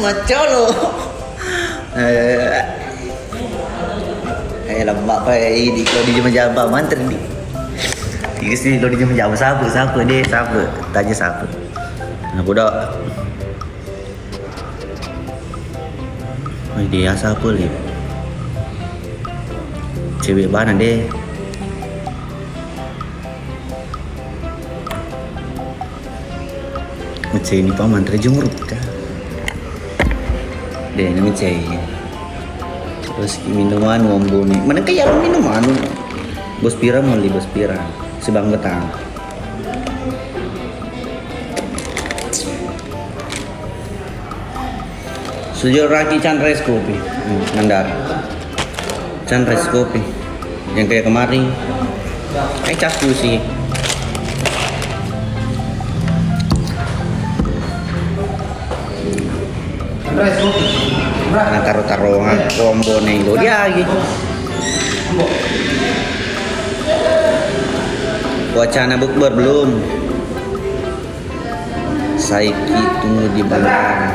Macolo. Lembak pa ini kalau di jam manter di. Ini sih kalau di jam sapu deh sapu. Tanya sapu. Nah budak. Oh dia sapu lip. Cewek mana deh? Ngecek ini paman terjemur kah? Deh ini ngecek. Terus minuman ngombo nih. Mana kayak minuman? Bos pira mau li bos pira. Sebang betang. Sujur raki Chandres kopi. Mandar. Chandres kopi. Yang kayak kemarin. Casku sih. Chandres kopi. Nah taruh kombo nih lo dia lagi. Wacana bukber belum. Saiki tunggu di bandara.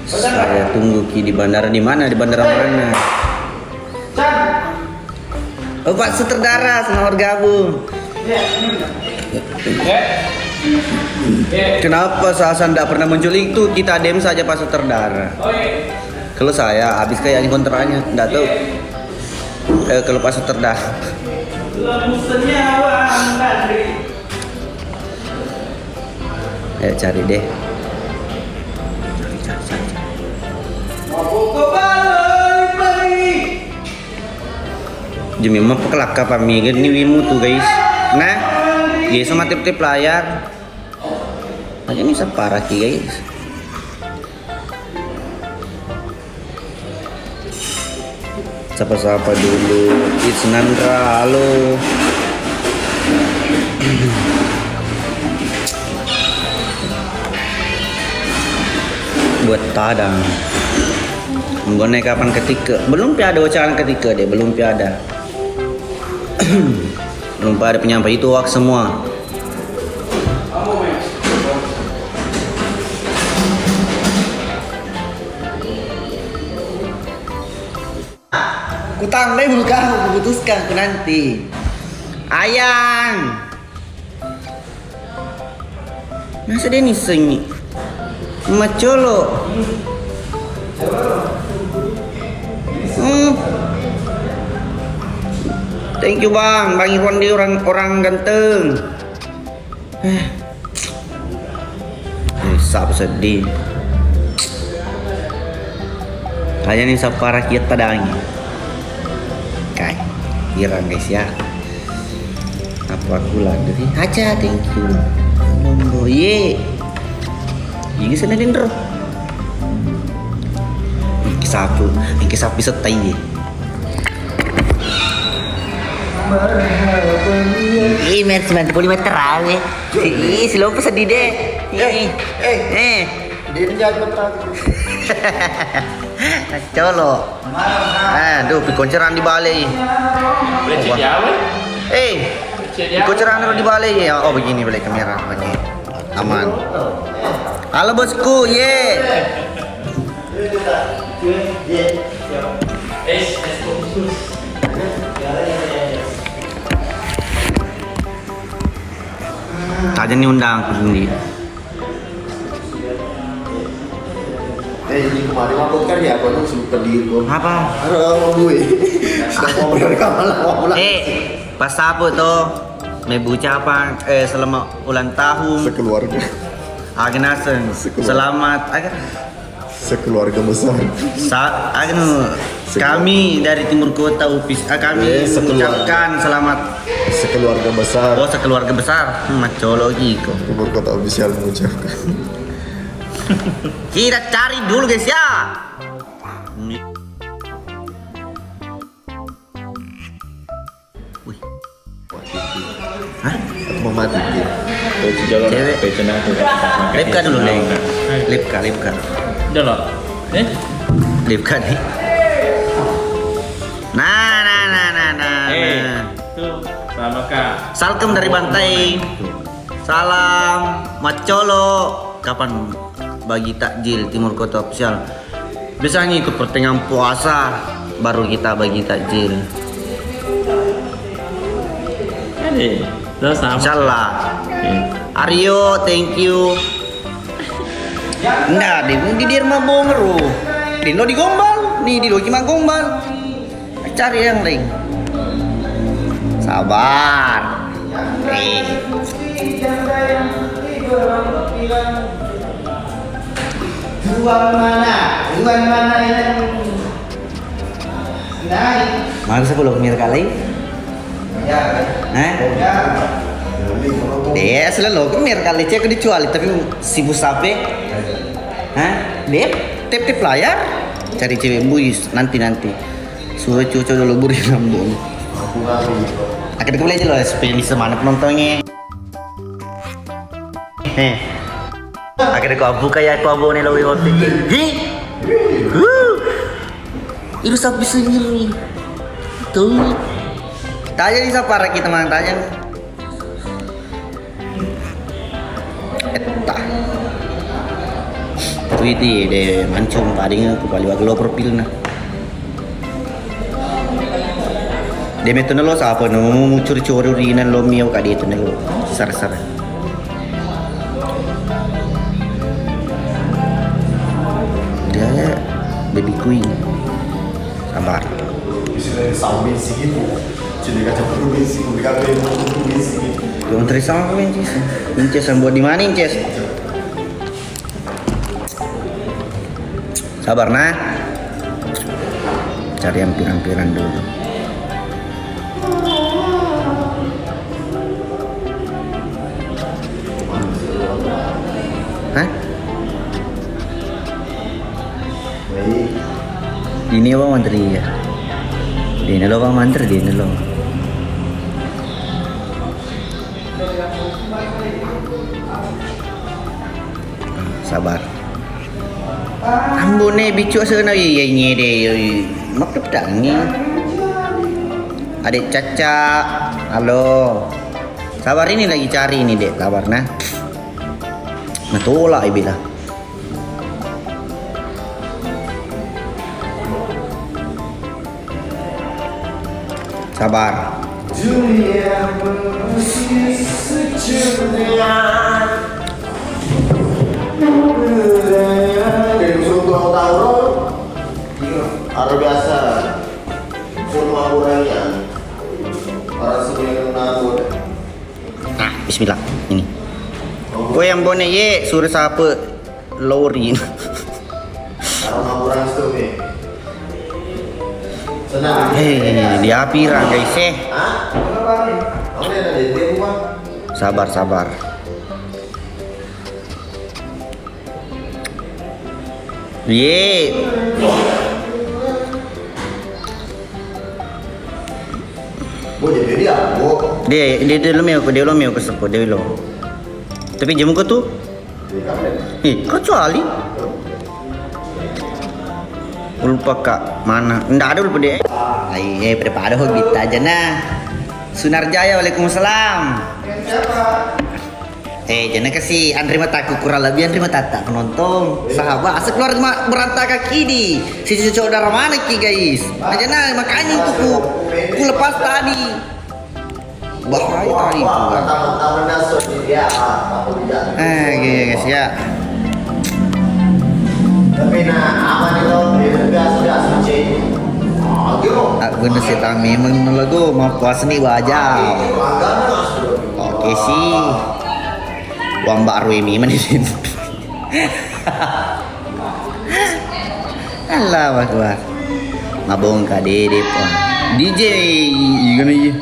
Saya tunggu Ki di bandara. Di mana? Di bandara mana? Oh Pak Sutradara senawar gabung. Kenapa Sasan tidak pernah muncul itu? Kita dem saja Pak Sutradara. Kalau saya habis kayaknya kontraknya, tidak tahu. Kalau Pak Sutradara. Ayo cari deh. Cari. Jumi mah pekelaka pami ni wimu tuh guys. Nah, dia sama tip-tip layar. Aja ini separah ki guys. Sapa-sapa dulu. It's Nandra, halo. Buat tadang. Mengenai kapan ketika? Belum ada wacana ketika deh, belum ada. Belum ada penyampai itu wak semua. Kutandai muka aku putuskan ku nanti. Ayang. Masa dia nih senyi? Macolo. Thank you Bang Iwan dia orang ganteng. Sap sedih. Kayaknya nih sap parah kiat padangi. Kayak kirang guys ya. Apa aku lah dari aja thank you. Nombo ye. Ini sana dendro. Iki sapu setai ye. Ih, mer 95 awe. Ih, slow sedih deh. Dia jago terakhir. Colo. Aduh, pikonceran di balai. Pikonceran di balai ya. Oh, begini balik kamera begini. Aman. Halo bosku, ye. Aja nih undang aku sendiri. Ini kemarin aku kan ya, aku tuh sempat di itu. Apa? Halo gue. Sudah mau berkamal mau. Pas apa tuh? Mebuca apa? Selama ulang tahun. Sekeluarga. Agnasen. Selamat. Sekeluarga besar. Kami dari Timur Kota UPIS. Kami mengucapkan selamat. Sekeluarga besar. Oh, sekeluarga besar. Macolo gitu. Timur Kota official mengucapkan. Kita cari dulu guys ya. Wih. Hah? Aku mau mati dia. Cewek. Lipka dulu deh. Lipka. Udah loh. Lipka nih. Nah. Tuh, sama Kak. Salkem dari Bantai. Salam Macolo. Kapan bagi takjil Timur Kota Official. Biasanya itu pertengahan puasa baru kita bagi takjil. Ini, terus sama. Insyaallah. Aryo, thank you. Nah, di rumah bongeru. Di lo di Gombal, nih di lo cuma Gombal. Cari yang lain. Sabar. Jual mana? Jual mana yang naik? Mau 10 mil kali? Ya. Dia selalu kemir kali cek dijual tapi sibuk sampai. Dia tip layar cari cewek buis nanti suruh cucu dulu buri lambung. Akhirnya kembali aja loh supaya bisa mana penontonnya. Akhirnya kau buka ya kau nih lo wiwote. Itu sapi sendiri. Tuh. Tanya di sapara kita mana tanya. Itu deh mancung padingnya aku kali wag lo profil na. Dia metu nelo siapa no curi-curi urinan lo miau kadi itu nelo sar-sar. Dia baby queen. Sabar. Bisa sambil sih gitu. Jadi kaca perlu sih, bukan perlu sih. Yang terisang apa Inces? Inces yang buat di mana Inces? Sabar nah. Cari yang pirang-pirang dulu. Hah? Ini apa mantri ya? Ini lo apa mantri ini lo. Sabar. Ambune bicu sana ye nye de mak pedang ni. Adik Caca. Halo. Sabar ini lagi cari ini dek, sabar nah. Nah tolak ibu lah. Sabar. Ada biasa semua orangnya orang sebenarnya nabur. Nah, bismillah ini. Gue yang bone ye suruh siapa lori. Orang orang itu nih. Senang. Dia pirang guys Hah? Kenapa nih? Kamu ada di rumah? Sabar. Ye. Bu jadi dia, bu. Dia lo meu ke sepo dia lo. Tapi jemu ko tuh. Kecuali. Lupa kak mana? Nggak ada lupa deh. Ayo pada hobi aja nah. Sunarjaya, waalaikumsalam. Jangan kasih Andri mataku kurang lebih Andri mata penonton sahabat asal keluar berantakan kini si cocok darah mana ki guys aja nah makanya itu ku lepas tadi bahaya tadi itu guys ya tapi nah aman itu biasa suci bener sih tami memang lagu mau puas nih wajah oke sih uang baru ini mana sih? Allah Akbar. Ngabong ka dede po. DJ gimana ya?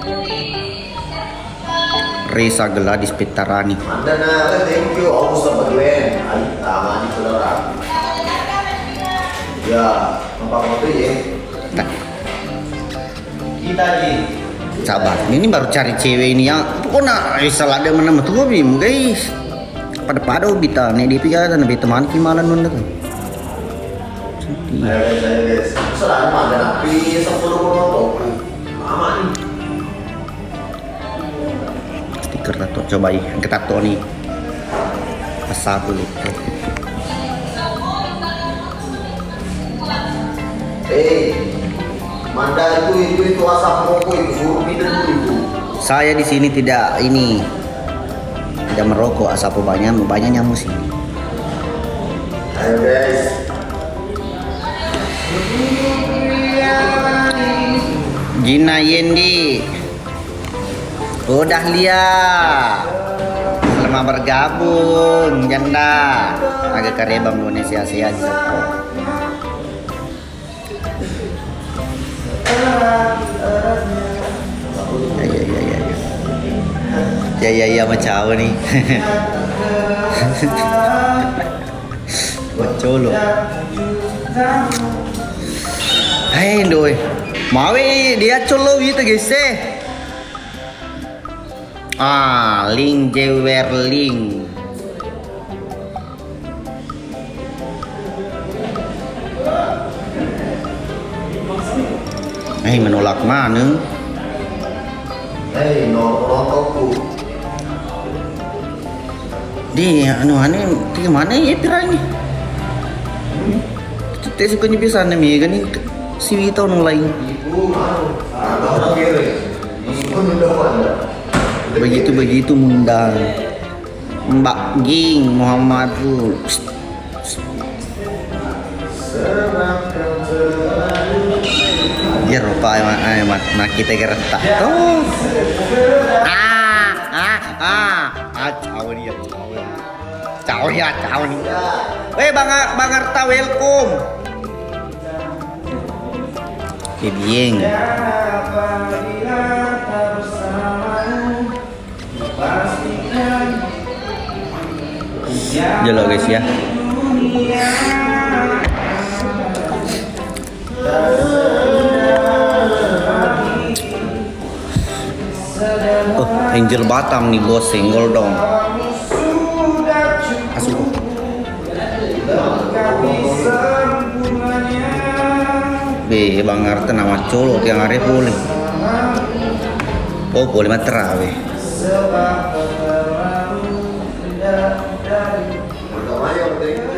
Reza Geladis Petarani. Anda na thank you aku sama Glenn. Ay tama ni saudara. Ya, nampak foto ya. Kita di Sabar. Ini baru cari cewek ini yang pokoknya salah ada mana tuh bim guys. Pada bita nih di pikiran lebih teman kimalan mana kan. guys. Selalu ada napi 10 penonton. Aman. Stiker tato coba yang tato nih. Pasal dulu. Manda itu asap rokok itu suruh pindah dulu itu. Saya di sini tidak merokok, asap banyak nyamuk sini. Ayo guys. Gina Yendi, udah lihat. Selamat bergabung, janda. Agak karya Bang Indonesia sia di Ya macam nih. Colo. Hai doi. Mawe dia colo gitu guys Ling Jewerling. Menolak mana? Nongkrongku. Di aneh gimana ya pirangnya? Kita suka bisa nih kan si Wito nulain. Begitu mundang Mbak Ging Muhammadul. Ya rupa mak kita geretak tuh. Caw nih. Bang Arta welcome. Kebieng. Jalo guys ya. Angel Batam nih bos, senggol dong. Asli. Bang Arta nama colok yang are boleh. Oh boleh mah terawih. Pertama yang penting